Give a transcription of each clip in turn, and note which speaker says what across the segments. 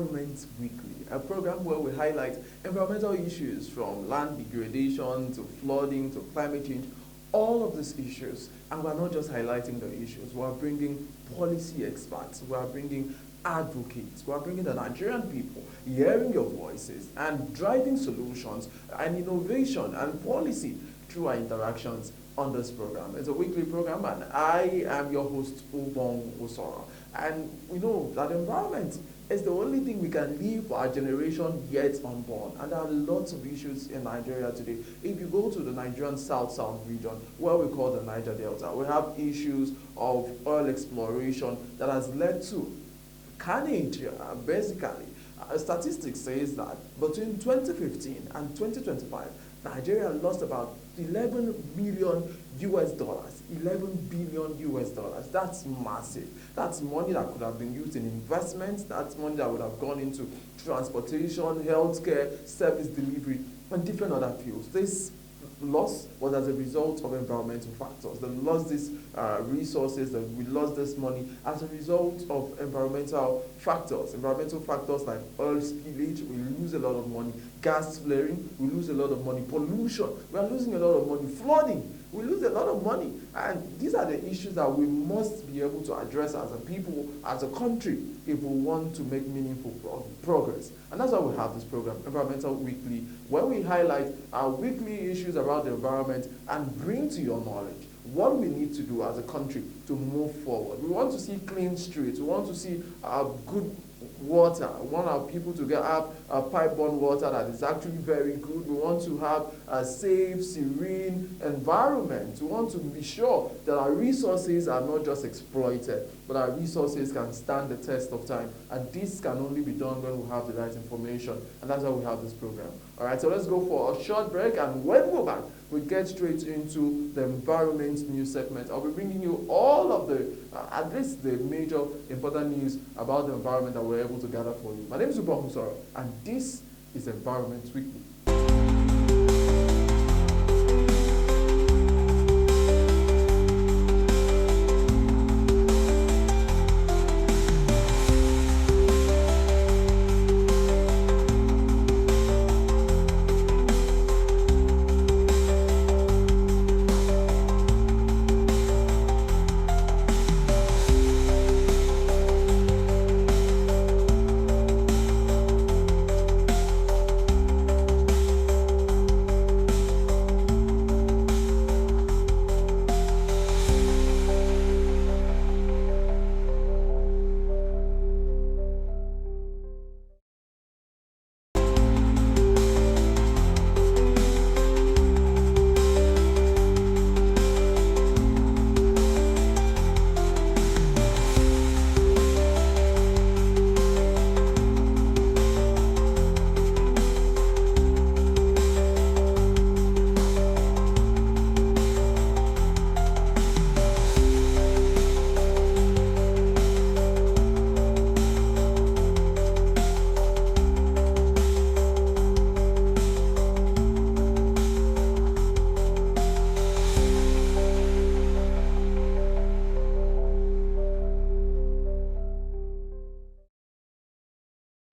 Speaker 1: Environment Weekly, a program where we highlight environmental issues from land degradation to flooding to climate change, all of these issues. And we're not just highlighting the issues, we're bringing policy experts, we're bringing advocates, we're bringing the Nigerian people, hearing your voices and driving solutions and innovation and policy through our interactions on this program. It's a weekly program, and I am your host, Ubong Osoro. And we know that environment is the only thing we can leave for our generation yet unborn. And there are lots of issues in Nigeria today. If you go to the Nigerian South region, where we call the Niger Delta, we have issues of oil exploration that has led to carnage, basically. Statistics says that between 2015 and 2025, Nigeria lost about 11 billion US dollars, 11 billion US dollars. That's massive. That's money that could have been used in investments. That's money that would have gone into transportation, healthcare, service delivery, and different other fields. This loss was as a result of environmental factors. They lost these resources, we lost this money as a result of environmental factors. Environmental factors like oil spillage, we lose a lot of money. Gas flaring, we lose a lot of money. Pollution, we are losing a lot of money. Flooding, we lose a lot of money. And these are the issues that we must be able to address as a people, as a country, if we want to make meaningful progress. And that's why we have this program, Environmental Weekly, where we highlight our weekly issues around the environment and bring to your knowledge what we need to do as a country to move forward. We want to see clean streets. We want to see good water. We want our people to have pipe-borne water that is actually very good. We want to have a safe, serene environment. We want to be sure that our resources are not just exploited, but our resources can stand the test of time. And this can only be done when we have the right information. And that's why we have this program. All right, so let's go for a short break. And when we go back, we get straight into the environment news segment. I'll be bringing you all of the, at least the major important news about the environment that we're able to gather for you. My name is Ubong Osoro, and this is Environment Weekly.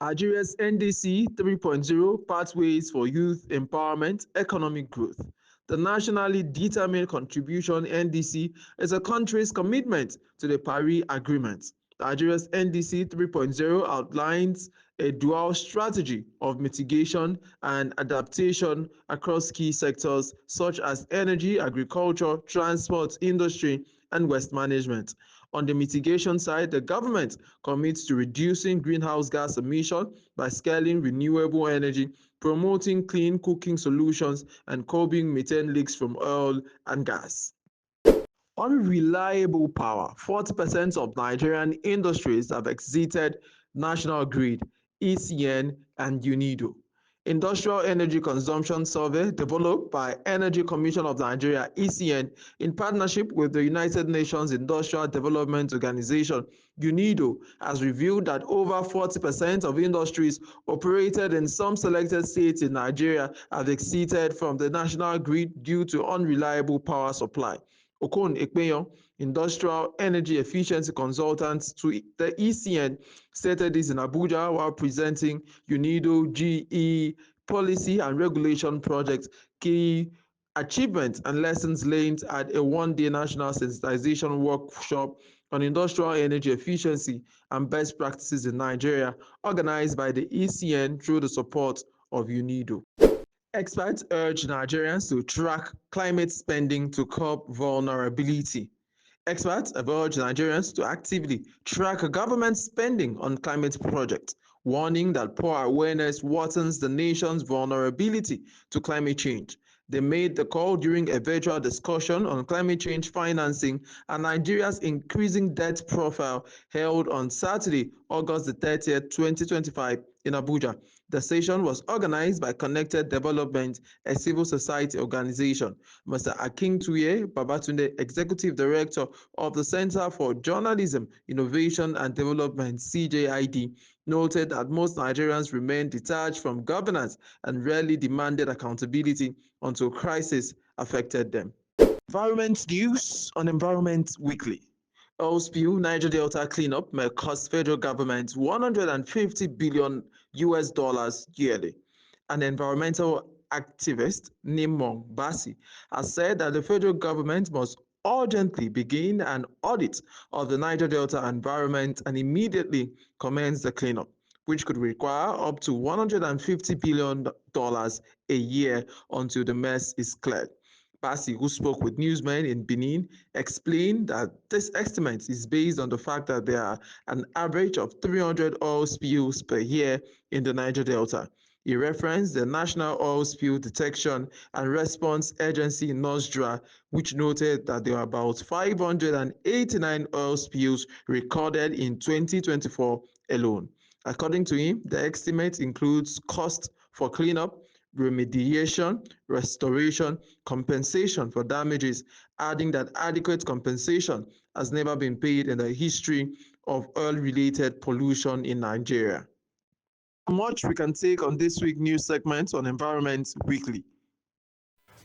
Speaker 1: Nigeria's NDC 3.0 Pathways for Youth Empowerment Economic Growth. The nationally determined contribution NDC is a country's commitment to the Paris Agreement. Nigeria's NDC 3.0 outlines a dual strategy of mitigation and adaptation across key sectors such as energy, agriculture, transport, industry, and waste management. On the mitigation side, the government commits to reducing greenhouse gas emissions by scaling renewable energy, promoting clean cooking solutions, and curbing methane leaks from oil and gas. Unreliable power. 40% of Nigerian industries have exited National Grid, ECN, and UNIDO. Industrial Energy Consumption Survey developed by Energy Commission of Nigeria (ECN) in partnership with the United Nations Industrial Development Organization (UNIDO) has revealed that over 40% of industries operated in some selected states in Nigeria have exited from the national grid due to unreliable power supply. Okon Ekpeyon, industrial energy efficiency consultant to the ECN, stated this in Abuja while presenting UNIDO GE policy and regulation project key achievements and lessons learned at a one-day national sensitization workshop on industrial energy efficiency and best practices in Nigeria, organized by the ECN through the support of UNIDO. Experts urge Nigerians to track climate spending to curb vulnerability. Experts have urged Nigerians to actively track government spending on climate projects, warning that poor awareness worsens the nation's vulnerability to climate change. They made the call during a virtual discussion on climate change financing and Nigeria's increasing debt profile held on Saturday, August the 30th, 2025 in Abuja. The session was organized by Connected Development, a civil society organization. Mr. Akintuye Babatunde, Executive Director of the Center for Journalism, Innovation and Development, CJID, noted that most Nigerians remain detached from governance and rarely demanded accountability until crisis affected them. Environment news on Environment Weekly. Oil spill Niger Delta cleanup may cost federal government 150 billion US dollars yearly. An environmental activist, Nimong Basi, has said that the federal government must urgently begin an audit of the Niger Delta environment and immediately commence the cleanup, which could require up to $150 billion a year until the mess is cleared. Basi, who spoke with newsmen in Benin, explained that this estimate is based on the fact that there are an average of 300 oil spills per year in the Niger Delta. He referenced the National Oil Spill Detection and Response Agency (NOSDRA), which noted that there were about 589 oil spills recorded in 2024 alone. According to him, the estimate includes costs for cleanup, remediation, restoration, compensation for damages, adding that adequate compensation has never been paid in the history of oil-related pollution in Nigeria. How much we can take on this week's news segment on Environment Weekly.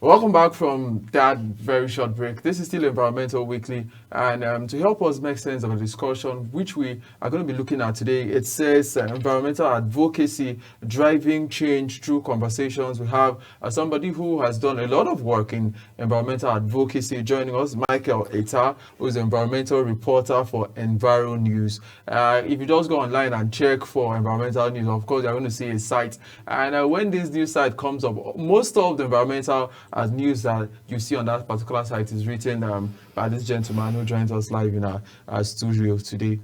Speaker 1: Welcome back from that very short break. This is still Environmental Weekly, and to help us make sense of a discussion which we are going to be looking at today, it says environmental advocacy driving change through conversations. We have somebody who has done a lot of work in environmental advocacy joining us, Michael Eta, who is an environmental reporter for Enviro News. If you just go online and check for environmental news, of course, you're going to see a site. And when this news site comes up, most of the environmental news that you see on that particular site is written by this gentleman who joins us live in our studio today.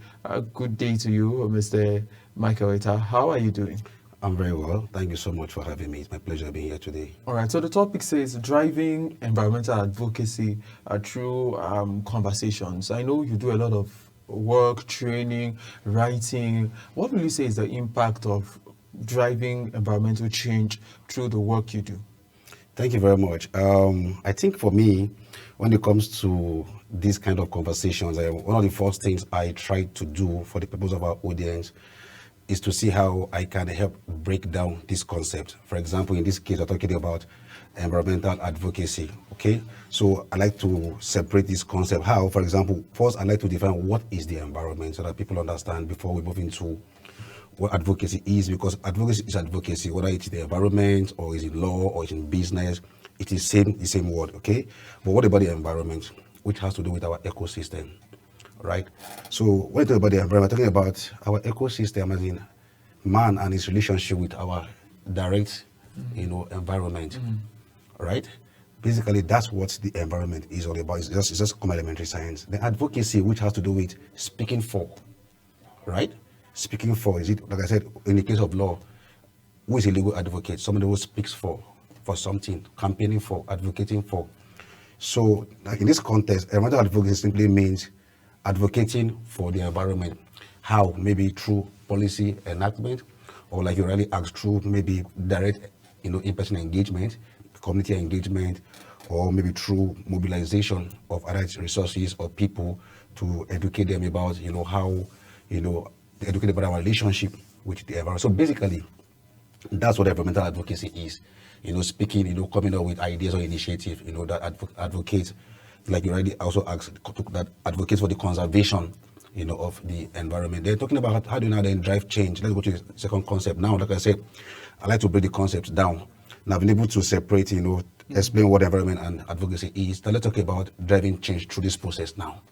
Speaker 1: Good day to you, Mr. Michael Eta. How are you doing?
Speaker 2: I'm very well. Thank you so much for having me. It's my pleasure being here today.
Speaker 1: All right. So the topic says driving environmental advocacy through conversations. I know you do a lot of work, training, writing. What will you say is the impact of driving environmental change through the work you do?
Speaker 2: Thank you very much. I think for me, when it comes to these kind of conversations, one of the first things I try to do for the purpose of our audience is to see how I can help break down this concept. For example, in this case, we're talking about environmental advocacy, okay? So I like to separate this concept. How, for example, first I like to define what is the environment so that people understand before we move into what advocacy is, because advocacy is advocacy, whether it's the environment or is in law or it's in business, it is the same word, okay? But what about the environment, which has to do with our ecosystem, right? So when we talk about the environment, we're talking about our ecosystem as in man and his relationship with our direct, environment, right? Basically, that's what the environment is all about. It's just common elementary science. The advocacy, which has to do with speaking for, right? Speaking for, is it, like I said, in the case of law, who is a legal advocate? Somebody who speaks for something, campaigning for, advocating for. So in this context, environmental advocacy simply means advocating for the environment. How? Maybe through policy enactment, or like you already asked, through maybe direct, in-person engagement, community engagement, or maybe through mobilization of other resources or people to educate them about, how, educate about our relationship with the environment. So basically, that's what environmental advocacy is. Speaking, coming up with ideas or initiatives, that advocate, like you already also asked, that advocates for the conservation of the environment. They're talking about how do you now then drive change. Let's go to the second concept now. Like I said, I like to break the concepts down. And I've been able to separate, explain what environment and advocacy is. Now let's talk about driving change through this process now.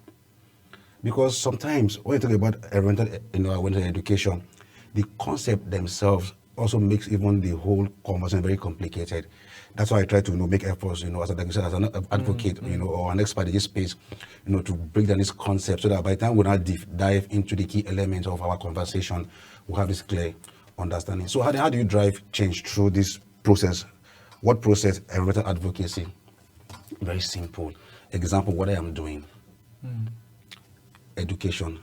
Speaker 2: Because sometimes when you talk about environmental education, the concept themselves also makes even the whole conversation very complicated. That's why I try to make efforts, as an advocate, or an expert in this space, to break down this concept so that by the time we now dive into the key elements of our conversation, we'll have this clear understanding. So how do you drive change through this process? What process? Environmental advocacy. Very simple. Example, what I am doing. Education,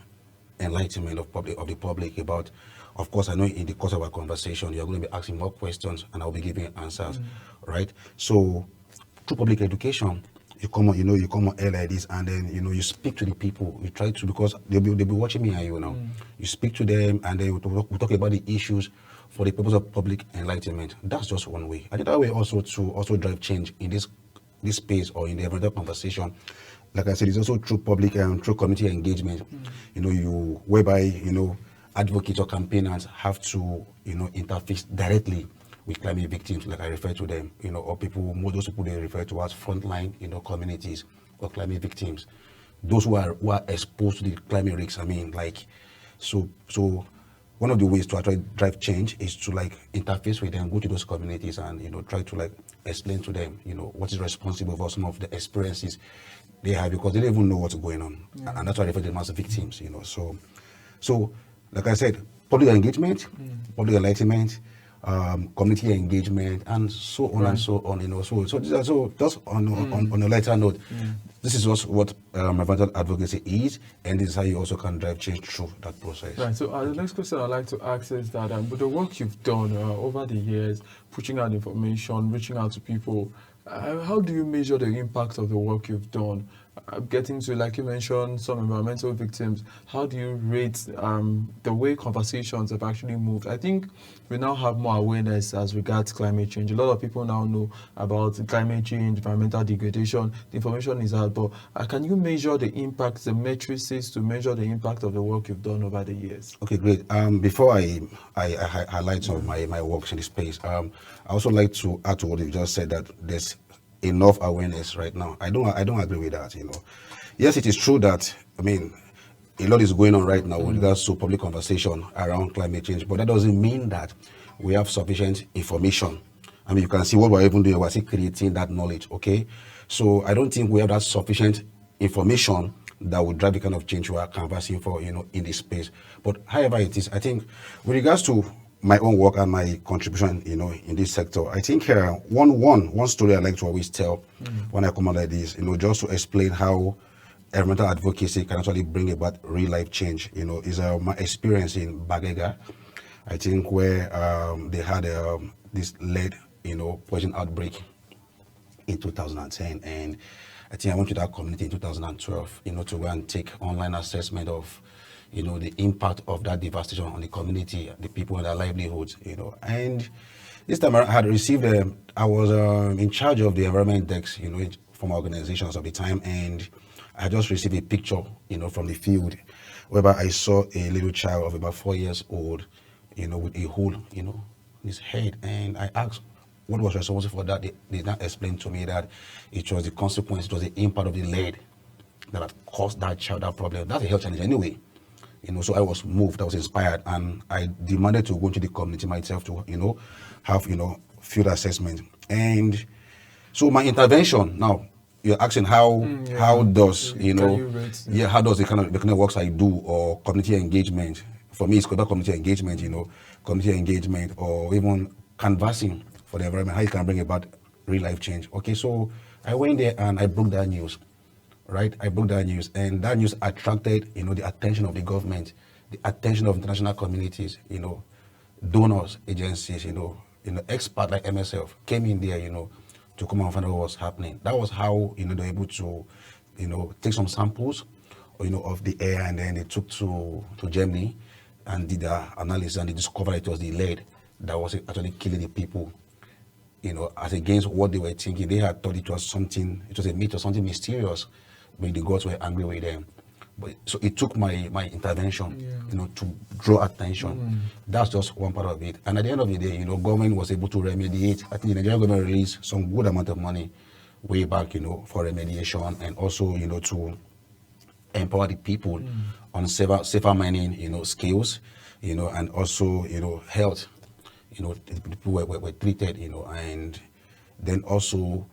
Speaker 2: enlightenment of the public about. Of course, I know in the course of our conversation, you're going to be asking more questions and I'll be giving answers, right? So, through public education, you come on air like this and then, you speak to the people. You try to, because they'll be watching me and you now. You speak to them and then we talk about the issues for the purpose of public enlightenment. That's just one way. I think that way also to drive change in this space or in the everyday conversation. Like I said, it's also through public and through community engagement, whereby, advocates or campaigners have to, interface directly with climate victims, like I refer to them, or those people they refer to as frontline, communities or climate victims, those who are exposed to the climate risks. So one of the ways to actually drive change is to interface with them, go to those communities and try to explain to them, what is responsible for some of the experiences they have, because they don't even know what's going on, and that's why I refer to them as victims. So. Like I said, public engagement, public enlightenment, community engagement, and so on and so on. So just on a lighter note, this is also what environmental advocacy is, and this is how you also can drive change through that process.
Speaker 1: Right. So the next question I'd like to ask is that with the work you've done over the years, pushing out information, reaching out to people, how do you measure the impact of the work you've done? Getting to, like you mentioned, some environmental victims, how do you rate the way conversations have actually moved? I think we now have more awareness as regards climate change. A lot of people now know about climate change, environmental degradation. The information is out, but can you measure the impact, the matrices to measure the impact of the work you've done over the years?
Speaker 2: Okay, great. Before I highlight some of my works in the space, I also like to add to what you just said, that there's enough awareness right now. I don't agree with that. Yes, it is true that a lot is going on right now with regards to public conversation around climate change, but that doesn't mean that we have sufficient information. You can see what we're even doing. We're still creating that knowledge. Okay, so I don't think we have that sufficient information that would drive the kind of change we are canvassing for, in this space. But however it is, I think with regards to my own work and my contribution, in this sector, I think one story I like to always tell when I come out like this, just to explain how environmental advocacy can actually bring about real life change, is my experience in Bagega, I think, where they had this lead, poison outbreak in 2010, and I think I went to that community in 2012, to go and take online assessment of the impact of that devastation on the community, the people and their livelihoods, And this time I had received, I was in charge of the environment desk, from organizations of the time, and I just received a picture, from the field, whereby I saw a little child of about 4 years old, with a hole, in his head, and I asked what was responsible for that. They now explained to me that it was the consequence, it was the impact of the lead that had caused that child that problem. That's a health challenge anyway. So I was moved, I was inspired, and I demanded to go into the community myself to, have, field assessment. And so my intervention, now, you're asking how does, how does the kind of works I do, or community engagement? For me, it's about community engagement, or even canvassing for the environment, how you can bring about real life change. Okay, so I went there and I broke that news. Right, I broke that news, and that news attracted, the attention of the government, the attention of international communities, donors, agencies, experts like MSF came in there, to come and find out what was happening. That was how, they were able to, take some samples, of the air, and then they took to Germany and did the analysis, and they discovered it was the lead that was actually killing the people. As against what they were thinking. They had thought it was a myth or something mysterious, but the gods were angry with them. But so it took my intervention, to draw attention. That's just one part of it. And at the end of the day, government was able to remediate. I think the Nigerian government released some good amount of money way back, for remediation, and also, to empower the people on safer mining, skills, and also, health. The people were treated, and then also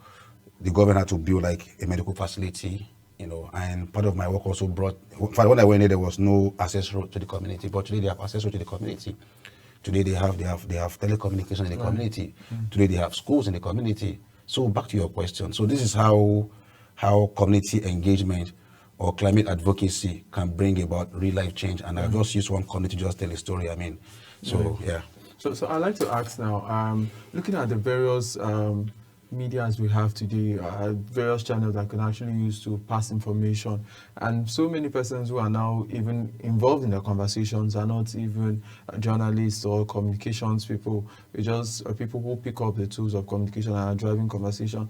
Speaker 2: the government had to build like a medical facility, and part of my work also brought, when I went there, there was no access road to the community, but today they have access road to the community. Today they have telecommunication in the community. Today they have schools in the community. So back to your question. So this is how community engagement or climate advocacy can bring about real life change. And I've just used one community to just tell a story. Yeah.
Speaker 1: So I'd like to ask now, looking at the various medias we have today, various channels that can actually use to pass information, and so many persons who are now even involved in the conversations are not even journalists or communications people. It's just people who pick up the tools of communication and are driving conversation.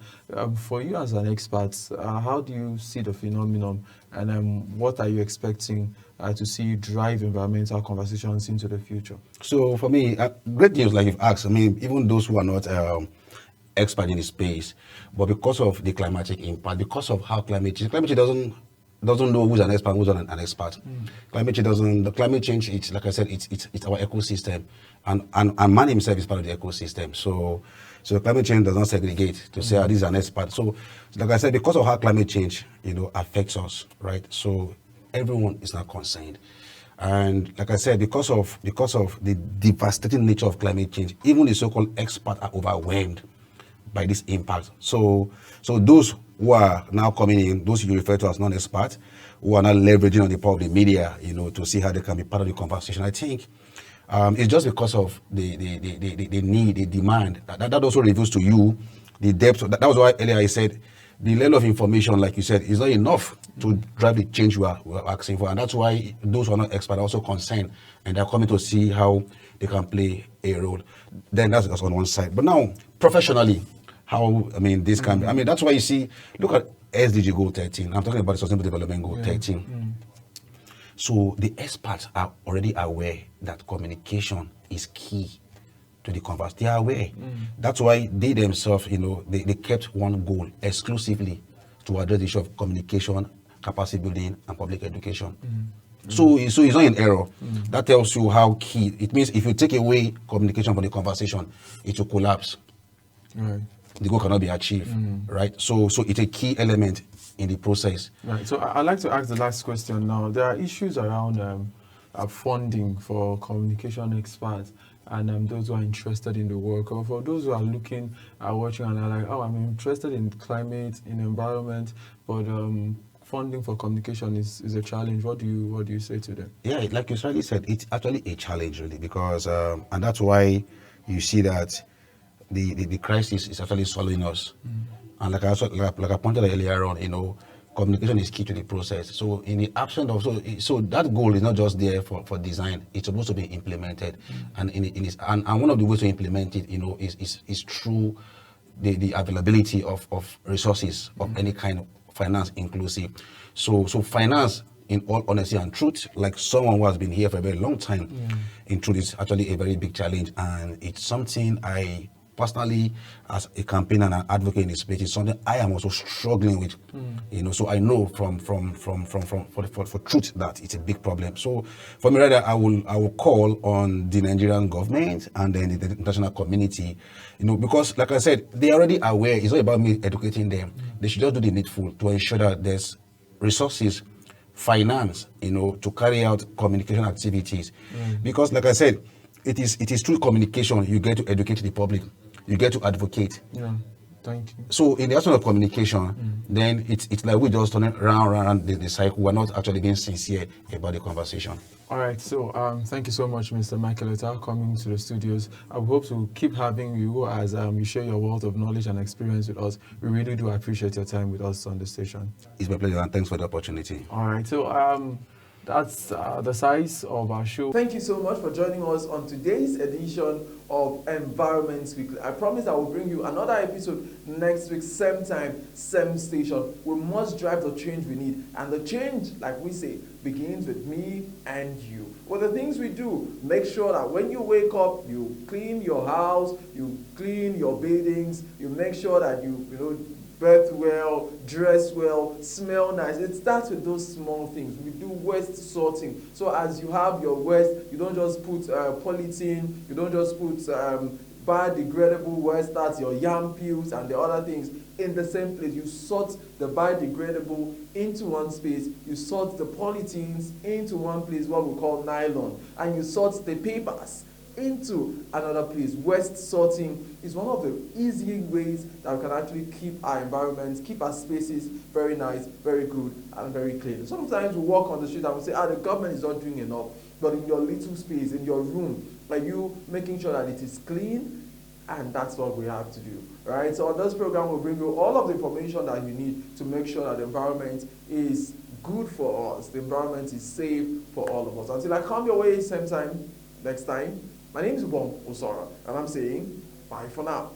Speaker 1: For you as an expert, how do you see the phenomenon, and what are you expecting to see drive environmental conversations into the future?
Speaker 2: So for me, great news, like you've asked. I mean, even those who are not expert in the space, but because of the climatic impact, because of how climate change doesn't know who's an expert, who's not an expert. The climate change, it's like I said, it's our ecosystem, and man himself is part of the ecosystem. So climate change does not segregate to say, this is an expert. So like I said, because of how climate change, affects us, right? So everyone is not concerned. And like I said, because of the devastating nature of climate change, even the so-called experts are overwhelmed by this impact. So those who are now coming in, those you refer to as non-experts, who are now leveraging on the power of the media, to see how they can be part of the conversation, I think it's just because of the need, the demand. That also reveals to you the depth. That was why earlier I said the level of information, like you said, is not enough to drive the change we are asking for. And that's why those who are not experts are also concerned, and they're coming to see how they can play a role. Then that's on one side. But now, professionally, this can be, that's why you see, look at SDG Goal 13. I'm talking about the Sustainable Development Goal 13. So the experts are already aware that communication is key to the conversation. They are aware. That's why they themselves, they kept one goal exclusively to address the issue of communication, capacity building, and public education. So it's not an error. That tells you how key. It means if you take away communication from the conversation, it will collapse.
Speaker 1: Right.
Speaker 2: The goal cannot be achieved, right? So it's a key element in the process.
Speaker 1: Right. So I'd like to ask the last question now. There are issues around funding for communication experts and those who are interested in the work, or for those who are looking at watching and are like, I'm interested in climate, in environment, but funding for communication is a challenge. What do you say to them?
Speaker 2: Yeah, like you already said, it's actually a challenge really, because and that's why you see that the crisis is actually swallowing us. And like I pointed out earlier on, communication is key to the process. So in the absence of so that goal is not just there for design; it's supposed to be implemented. And and one of the ways to implement it, is through the availability of resources of any kind of finance inclusive. So finance, in all honesty and truth, like someone who has been here for a very long time, in truth, is actually a very big challenge, and it's something I personally, as a campaigner and an advocate in this space, is something I am also struggling with. So I know for truth that it's a big problem. So for me, rather, I will call on the Nigerian government and then the international community, because like I said, they're already aware. It's not about me educating them. They should just do the needful to ensure that there's resources, finance, to carry out communication activities. Because like I said, it is through communication you get to educate the public, you get to advocate.
Speaker 1: Yeah, thank you.
Speaker 2: So in the aspect of communication, then it's like we just turn around the cycle. We're not actually being sincere about the conversation.
Speaker 1: All right, so thank you so much, Mr. Michael Etta, coming to the studios. I hope to keep having you as you share your wealth of knowledge and experience with us. We really do appreciate your time with us on the station.
Speaker 2: It's my pleasure, and thanks for the opportunity.
Speaker 1: All right, so that's the size of our show. Thank you so much for joining us on today's edition of Environment Weekly. I promise I will bring you another episode next week, same time, same station. We must drive the change we need. And the change, like we say, begins with me and you. Well, the things we do, make sure that when you wake up, you clean your house, you clean your buildings, you make sure that you breathe well, dress well, smell nice. It starts with those small things. We do waste sorting. So as you have your waste, you don't just put polythene, you don't just put biodegradable waste, that's your yam peels and the other things, in the same place. You sort the biodegradable into one space, you sort the polythenes into one place, what we call nylon, and you sort the papers into another place. Waste sorting is one of the easy ways that we can actually keep our environments, keep our spaces very nice, very good, and very clean. Sometimes we walk on the street and we say, the government is not doing enough. But in your little space, in your room, are you making sure that it is clean? And that's what we have to do, right? So on this program, we'll bring you all of the information that you need to make sure that the environment is good for us, the environment is safe for all of us. Until I come your way, same time, next time, my name is Ubong Osora, and I'm saying bye for now.